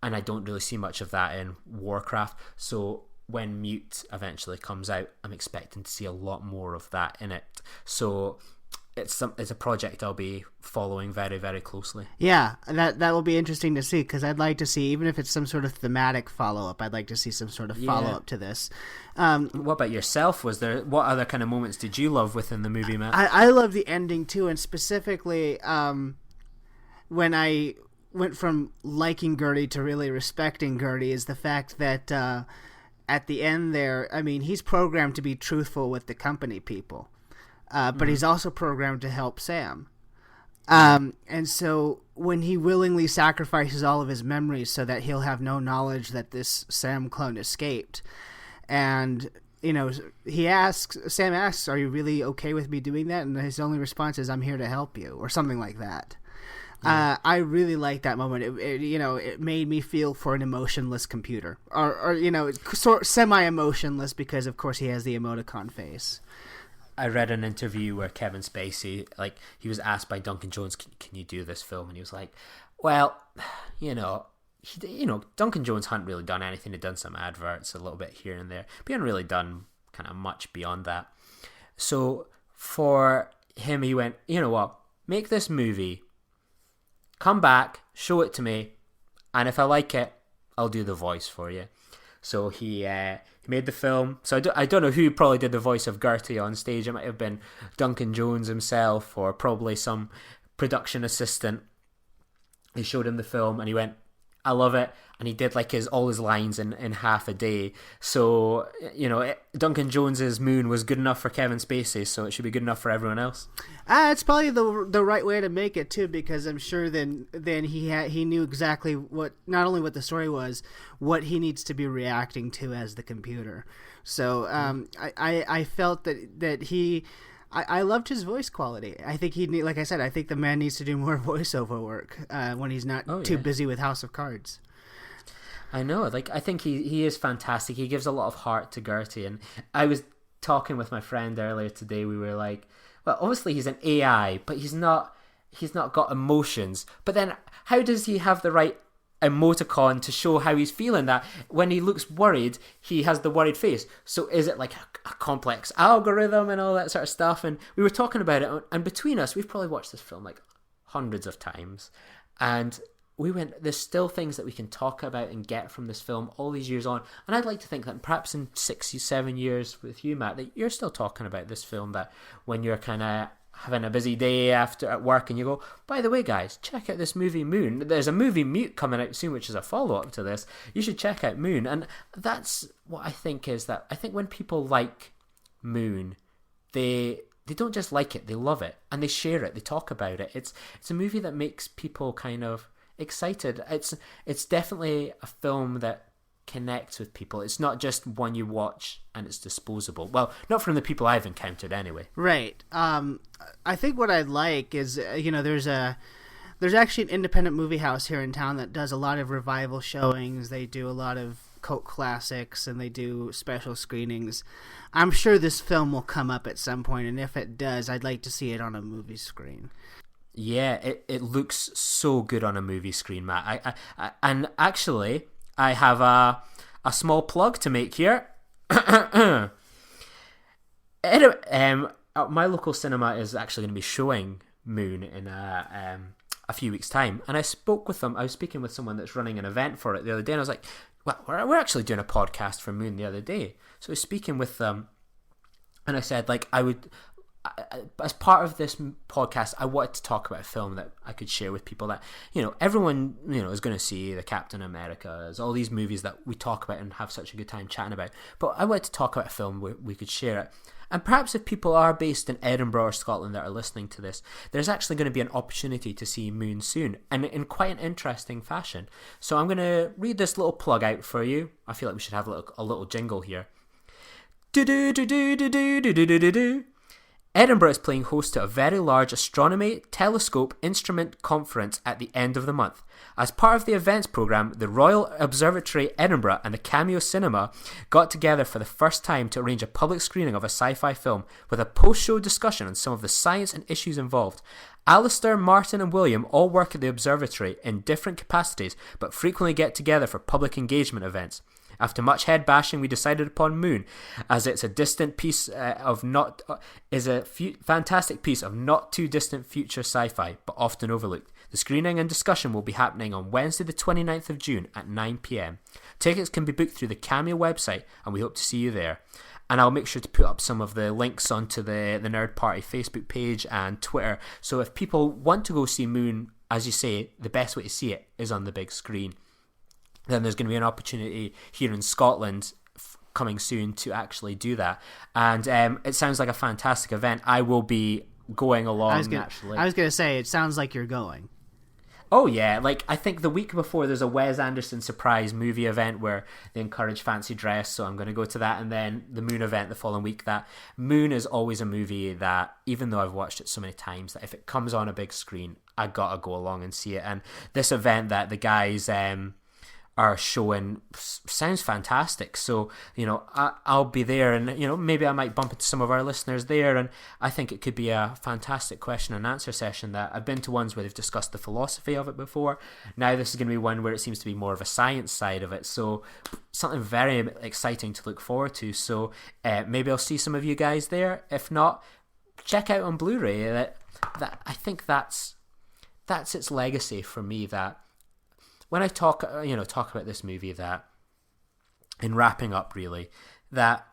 And I don't really see much of that in Warcraft. So when Mute eventually comes out, I'm expecting to see a lot more of that in it. So... It's a project I'll be following very, very closely. Yeah, that will be interesting to see, because I'd like to see, even if it's some sort of thematic follow-up, I'd like to see some sort of follow-up to this. What about yourself? What other kind of moments did you love within the movie, Matt? I love the ending, too, and specifically when I went from liking Gertie to really respecting Gertie is the fact that at the end there, I mean, he's programmed to be truthful with the company people. But he's also programmed to help Sam. And so when he willingly sacrifices all of his memories so that he'll have no knowledge that this Sam clone escaped, and, you know, Sam asks, are you really okay with me doing that? And his only response is, I'm here to help you, or something like that. Yeah. I really liked that moment. It made me feel for an emotionless computer, or semi-emotionless, because of course he has the emoticon face. I read an interview where Kevin Spacey, like, he was asked by Duncan Jones, can you do this film? And he was like, well, Duncan Jones hadn't really done anything. He'd done some adverts a little bit here and there, but he hadn't really done kind of much beyond that. So for him, he went, you know what, make this movie, come back, show it to me, and if I like it, I'll do the voice for you. So he made the film. So I don't know who probably did the voice of Gertie on stage. It might have been Duncan Jones himself, or probably some production assistant. He showed him the film and he went, I love it. And he did like all his lines in half a day. So, Duncan Jones's Moon was good enough for Kevin Spacey, so it should be good enough for everyone else. It's probably the right way to make it too, because I'm sure then he knew exactly not only what the story was, what he needs to be reacting to as the computer. So I felt that he. I loved his voice quality. I think like I said, I think the man needs to do more voiceover work when he's not too busy with House of Cards. I know. Like, I think he is fantastic. He gives a lot of heart to Gertie. And I was talking with my friend earlier today. We were like, well, obviously he's an AI, but he's not got emotions. But then how does he have the right emoticon to show how he's feeling? That when he looks worried, he has the worried face. So is it like a complex algorithm and all that sort of stuff? And we were talking about it, and between us, we've probably watched this film like hundreds of times, and we went, there's still things that we can talk about and get from this film all these years on. And I'd like to think that perhaps in 6-7 years with you, Matt, that you're still talking about this film, that when you're kind of having a busy day at work and you go, by the way, guys, check out this movie Moon. There's a movie Mute coming out soon, which is a follow-up to this. You should check out Moon. And that's what I think is that I think when people like Moon, they don't just like it, they love it. And they share it, they talk about it. It's a movie that makes people kind of excited. It's definitely a film that connects with people. It's not just one you watch and it's disposable. Well, not from the people I've encountered anyway. Right. I think what I'd like is, there's actually an independent movie house here in town that does a lot of revival showings. They do a lot of cult classics and they do special screenings. I'm sure this film will come up at some point, and if it does, I'd like to see it on a movie screen. Yeah, it looks so good on a movie screen, Matt. And actually, I have a small plug to make here. My local cinema is actually going to be showing Moon in a few weeks' time, and I spoke with them. I was speaking with someone that's running an event for it the other day, and I was like, "Well, we're actually doing a podcast for Moon the other day." So I was speaking with them, and I said, like, as part of this podcast, I wanted to talk about a film that I could share with people that, everyone, is going to see, the Captain Americas, all these movies that we talk about and have such a good time chatting about. But I wanted to talk about a film where we could share it. And perhaps if people are based in Edinburgh or Scotland that are listening to this, there's actually going to be an opportunity to see Moon soon, and in quite an interesting fashion. So I'm going to read this little plug out for you. I feel like we should have a little jingle here. Do-do-do-do-do-do-do-do-do-do. Edinburgh is playing host to a very large astronomy telescope instrument conference at the end of the month. As part of the events programme, the Royal Observatory Edinburgh and the Cameo Cinema got together for the first time to arrange a public screening of a sci-fi film with a post-show discussion on some of the science and issues involved. Alistair, Martin and William all work at the observatory in different capacities, but frequently get together for public engagement events. After much head bashing, we decided upon Moon, as it's a distant piece fantastic piece of not too distant future sci-fi, but often overlooked. The screening and discussion will be happening on Wednesday the 29th of June at 9 p.m. Tickets can be booked through the Cameo website, and we hope to see you there. And I'll make sure to put up some of the links onto the Nerd Party Facebook page and Twitter. So if people want to go see Moon, as you say, the best way to see it is on the big screen. Then there's going to be an opportunity here in Scotland coming soon to actually do that. And it sounds like a fantastic event. I will be going along, naturally. I was going to say, it sounds like you're going. Oh, yeah. Like, I think the week before there's a Wes Anderson surprise movie event where they encourage fancy dress, so I'm going to go to that. And then the Moon event the following week. That Moon is always a movie that, even though I've watched it so many times, that if it comes on a big screen, I got to go along and see it. And this event that the guys are showing sounds fantastic. So, I'll be there, and, maybe I might bump into some of our listeners there, and I think it could be a fantastic question and answer session. That I've been to ones where they've discussed the philosophy of it before. Now this is going to be one where it seems to be more of a science side of it. So something very exciting to look forward to. So maybe I'll see some of you guys there. If not, check out on Blu-ray. That I think that's its legacy for me. That when I talk about this movie, that in wrapping up, really, that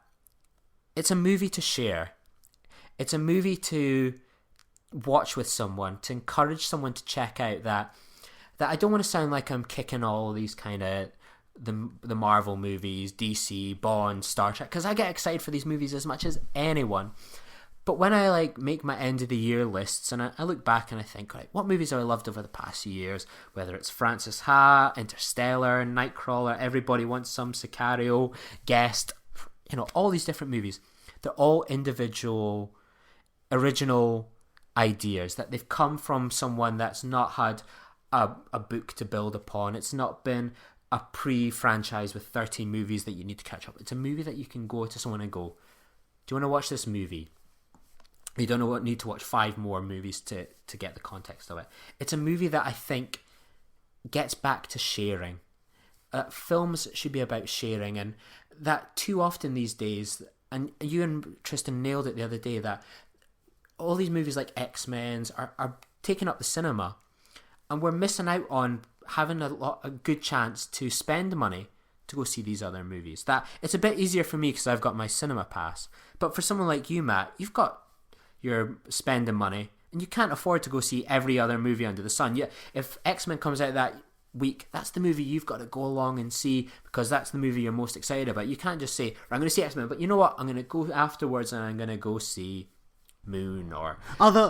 it's a movie to share. It's a movie to watch with someone, to encourage someone to check out. That I don't want to sound like I'm kicking all these kind of the Marvel movies, DC, Bond, Star Trek, because I get excited for these movies as much as anyone. But when I make my end of the year lists, and I look back and I think, right, what movies have I loved over the past few years? Whether it's Francis Ha, Interstellar, Nightcrawler, Everybody Wants Some, Sicario, Guest, all these different movies. They're all individual, original ideas that they've come from someone that's not had a book to build upon. It's not been a pre-franchise with 13 movies that you need to catch up. It's a movie that you can go to someone and go, do you want to watch this movie? You don't need to watch 5 more movies to get the context of it. It's a movie that I think gets back to sharing. Films should be about sharing, and that too often these days, and you and Tristan nailed it the other day, that all these movies like X-Men's are taking up the cinema, and we're missing out on having a good chance to spend money to go see these other movies. That it's a bit easier for me because I've got my cinema pass, but for someone like you, Matt, you're spending money and you can't afford to go see every other movie under the sun. Yeah, if X-Men comes out that week, that's the movie you've got to go along and see because that's the movie you're most excited about. You can't just say, I'm going to see X-Men, but you know what? I'm going to go afterwards and I'm going to go see Moon or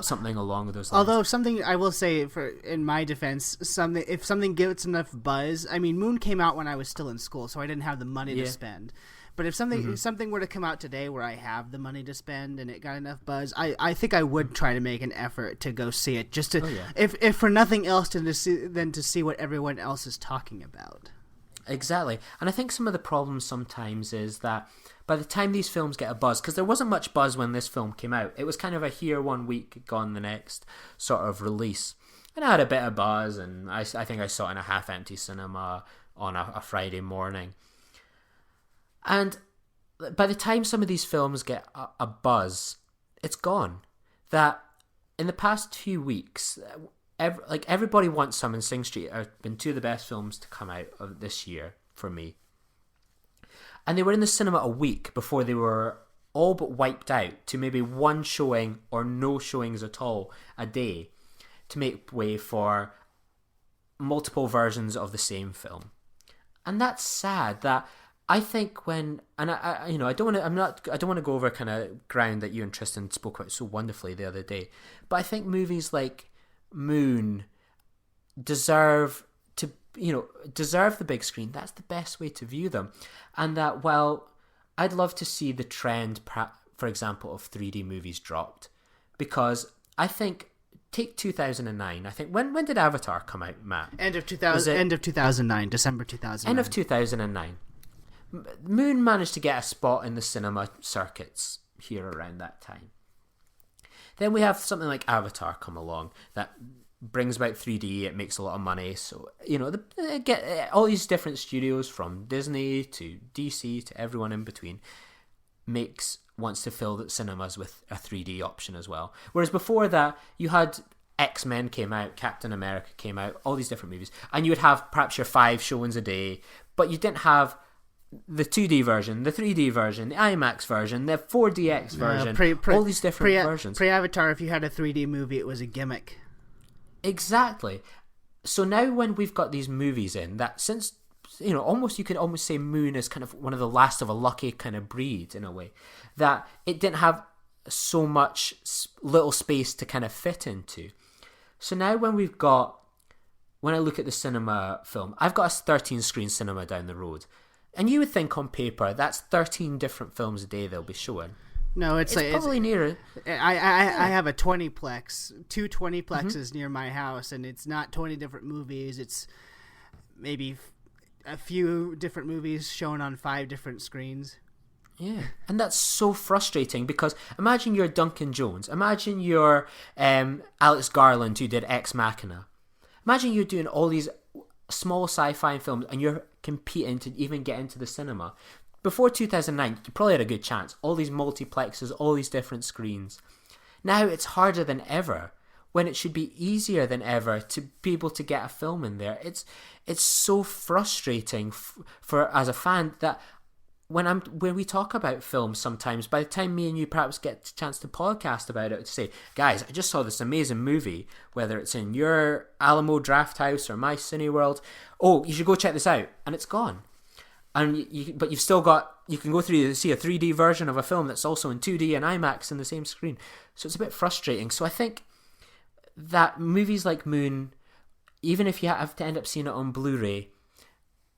something along those lines. Although something I will say, in my defense, if something gets enough buzz, I mean, Moon came out when I was still in school, so I didn't have the money to spend. But if something were to come out today where I have the money to spend and it got enough buzz, I think I would try to make an effort to go see it, just to if for nothing else than to see what everyone else is talking about. Exactly. And I think some of the problems sometimes is that by the time these films get a buzz, because there wasn't much buzz when this film came out, it was kind of a here one week, gone the next sort of release. And I had a bit of buzz, and I think I saw it in a half-empty cinema on a Friday morning. And by the time some of these films get a buzz, it's gone. That in the past few weeks, Everybody Wants Some and Sing Street have been 2 of the best films to come out of this year for me. And they were in the cinema a week before they were all but wiped out to maybe one showing or no showings at all a day to make way for multiple versions of the same film. And that's sad. That I think when, and I you know, I don't want to go over kind of ground that you and Tristan spoke about so wonderfully the other day, but I think movies like Moon deserve the big screen. That's the best way to view them. And that, well, I'd love to see the trend, for example, of 3D movies dropped, because I think, take 2009. I think, when did Avatar come out, Matt? End of 2009, December 2009. End of 2009. Moon managed to get a spot in the cinema circuits here around that time. Then we have something like Avatar come along that brings about 3D. It makes a lot of money. So, you know, get all these different studios, from Disney to DC to everyone in between, wants to fill the cinemas with a 3D option as well. Whereas before that, you had X-Men came out, Captain America came out, all these different movies, and you would have perhaps your 5 showings a day, but you didn't have the 2D version, the 3D version, the IMAX version, the 4DX version, all these different versions. Pre-Avatar, if you had a 3D movie, it was a gimmick. Exactly. So now when we've got these movies in, that since, you know, you could almost say Moon is kind of one of the last of a lucky kind of breed in a way, that it didn't have so much little space to kind of fit into. So now when I look at the cinema film, I've got a 13 screen cinema down the road. And you would think on paper, that's 13 different films a day they'll be showing. No, it's like, probably nearer. I have a 20-plex, 2 20-plexes near my house, and it's not 20 different movies. It's maybe a few different movies shown on 5 different screens. Yeah, and that's so frustrating, because imagine you're Duncan Jones. Imagine you're Alex Garland, who did Ex Machina. Imagine you're doing all these small sci-fi films and you're competing to even get into the cinema. Before 2009, you probably had a good chance. All these multiplexes, all these different screens. Now it's harder than ever, when it should be easier than ever to be able to get a film in there. It's so frustrating for as a fan, that when we talk about films sometimes, by the time me and you perhaps get a chance to podcast about it, to say, guys, I just saw this amazing movie, whether it's in your Alamo Drafthouse or my Cineworld, oh, you should go check this out, and it's gone. And but you've still got, you can go through to see a 3D version of a film that's also in 2D and IMAX in the same screen. So it's a bit frustrating. So I think that movies like Moon, even if you have to end up seeing it on Blu-ray,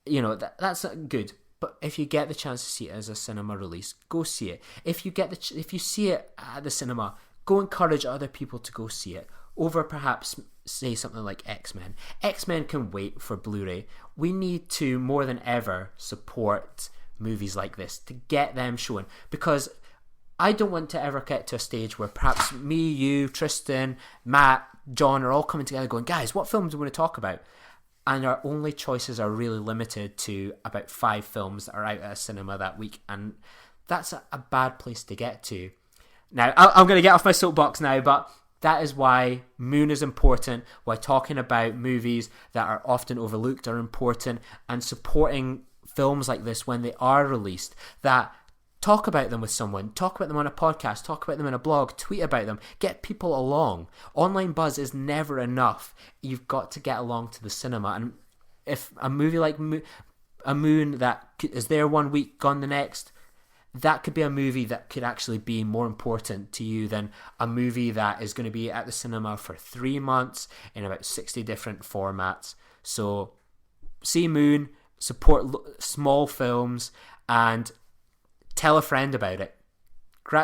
you know, that's good. But if you get the chance to see it as a cinema release, go see it. If you see it at the cinema, go encourage other people to go see it, over perhaps, say, something like X-Men. X-Men can wait for Blu-ray. We need to, more than ever, support movies like this to get them shown, because I don't want to ever get to a stage where perhaps me, you, Tristan, Matt, John are all coming together going, guys, what films do we want to talk about? And our only choices are really limited to about 5 films that are out at a cinema that week. And that's a bad place to get to. Now, I'm going to get off my soapbox now, but that is why Moon is important, why talking about movies that are often overlooked are important, and supporting films like this when they are released, that talk about them with someone, talk about them on a podcast, talk about them in a blog, tweet about them, get people along. Online buzz is never enough. You've got to get along to the cinema. And if a movie like a Moon that is there one week, gone the next, that could be a movie that could actually be more important to you than a movie that is going to be at the cinema for 3 months in about 60 different formats. So see Moon, support small films, and tell a friend about it.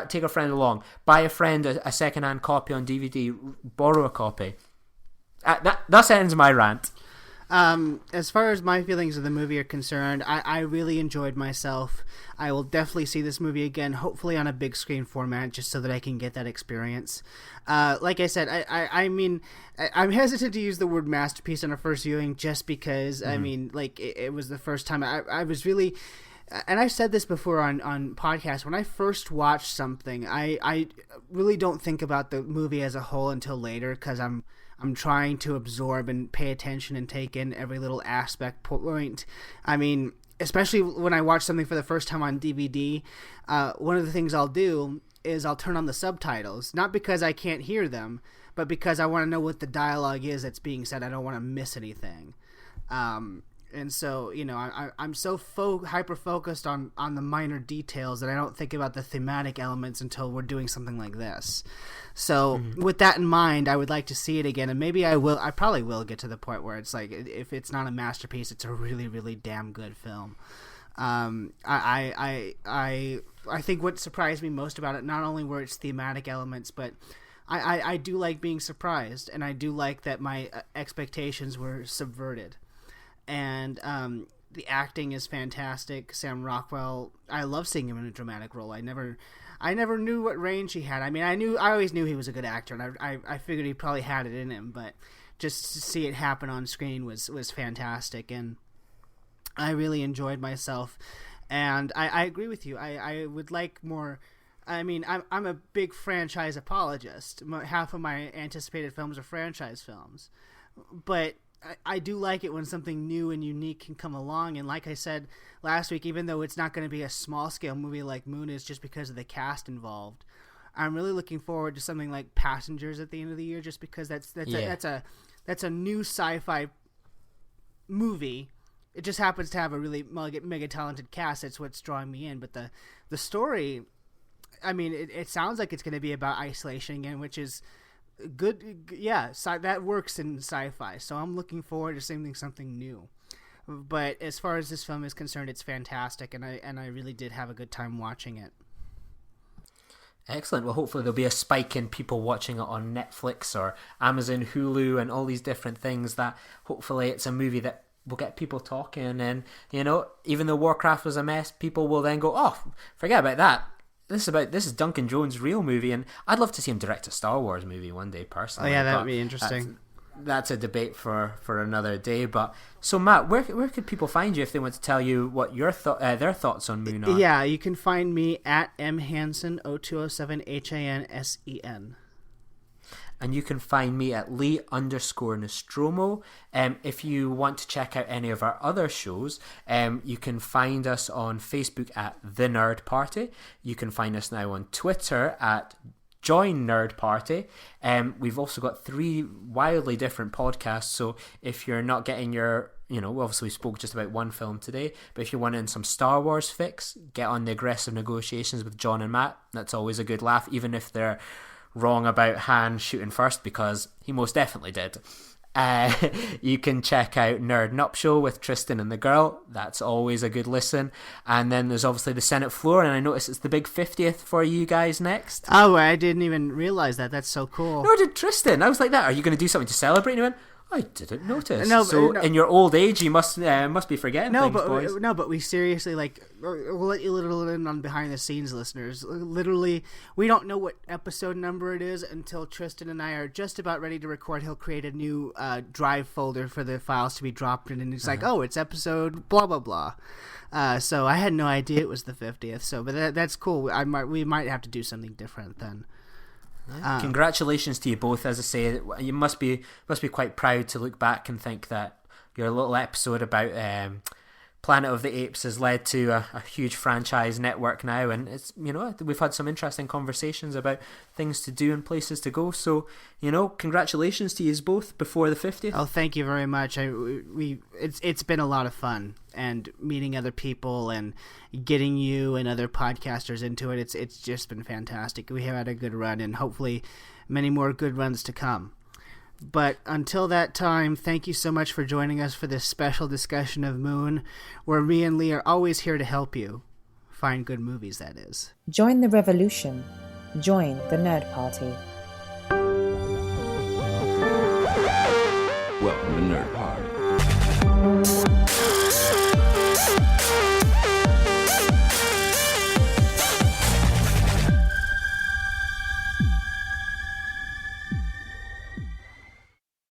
Take a friend along. Buy a friend a second-hand copy on DVD. Borrow a copy. That ends my rant. As far as my feelings of the movie are concerned, I really enjoyed myself. I will definitely see this movie again, hopefully on a big screen format, just so that I can get that experience. Like I said, I mean, I'm hesitant to use the word masterpiece on a first viewing, just because, I mean, like, it was the first time I was really... And I've said this before on podcasts, when I first watch something, I really don't think about the movie as a whole until later, because I'm trying to absorb and pay attention and take in every little aspect point. I mean, especially when I watch something for the first time on DVD, one of the things I'll do is I'll turn on the subtitles, not because I can't hear them, but because I want to know what the dialogue is that's being said. I don't want to miss anything. And so, I'm so hyper-focused on the minor details that I don't think about the thematic elements until we're doing something like this. So with that in mind, I would like to see it again, and maybe I probably will get to the point where it's like, if it's not a masterpiece, it's a really, really damn good film. I think what surprised me most about it, not only were its thematic elements, but I do like being surprised, and I do like that my expectations were subverted. And the acting is fantastic. Sam Rockwell, I love seeing him in a dramatic role. I never knew what range he had. I mean, I always knew he was a good actor, and I figured he probably had it in him, but just to see it happen on screen was fantastic, and I really enjoyed myself. And I agree with you. I would like more. I mean, I'm a big franchise apologist. Half of my anticipated films are franchise films, but I do like it when something new and unique can come along. And like I said last week, even though it's not going to be a small-scale movie like Moon is just because of the cast involved, I'm really looking forward to something like Passengers at the end of the year, just because that's a new sci-fi movie. It just happens to have a really mega talented cast. That's what's drawing me in. But the story, I mean, it sounds like it's going to be about isolation again, which is good. Yeah, that works in sci-fi, so I'm looking forward to seeing something new. But as far as this film is concerned, it's fantastic, and I really did have a good time watching it. Excellent. Well, hopefully there'll be a spike in people watching it on Netflix or Amazon, Hulu, and all these different things. That hopefully it's a movie that will get people talking, and even though Warcraft was a mess, people will then go, oh, forget about that. This is Duncan Jones' real movie, and I'd love to see him direct a Star Wars movie one day, personally. Oh yeah, that would be interesting. That's a debate for another day. But so Matt, where could people find you if they want to tell you what your their thoughts on Moon are? Yeah, you can find me at mhansen0207 HANSEN. And you can find me at Lee_Nostromo. If you want to check out any of our other shows, you can find us on Facebook at The Nerd Party. You can find us now on Twitter at Join Nerd Party. We've also got 3 wildly different podcasts, so if you're not getting your, obviously we spoke just about one film today, but if you're wanting some Star Wars fix, get on the Aggressive Negotiations with John and Matt. That's always a good laugh, even if they're wrong about Han shooting first, because he most definitely did. You can check out Nerd Nuptial with Tristan and the Girl. That's always a good listen. And then there's obviously the Senate Floor, and I noticed it's the big 50th for you guys next. Oh, I didn't even realize that. That's so cool. Nor did Tristan. I was like that. Are you going to do something to celebrate? And he went, I didn't notice. No. In your old age, you must be forgetting things, boys. No, but we seriously, we'll let you little in on behind the scenes, listeners. Literally, we don't know what episode number it is until Tristan and I are just about ready to record. He'll create a new drive folder for the files to be dropped in, and it's like, oh, it's episode blah blah blah. So I had no idea it was the 50th. So, but that's cool. We might have to do something different then. Congratulations to you both. As I say, you must be quite proud to look back and think that your little episode about Planet of the Apes has led to a huge franchise network now, and it's we've had some interesting conversations about things to do and places to go. So congratulations to you both before the 50th. Oh, thank you very much. It's been a lot of fun, and meeting other people and getting you and other podcasters into it. It's just been fantastic. We have had a good run, and hopefully many more good runs to come. But until that time, thank you so much for joining us for this special discussion of Moon, where me and Lee are always here to help you find good movies, that is. Join the revolution. Join the Nerd Party. Welcome to Nerd Party.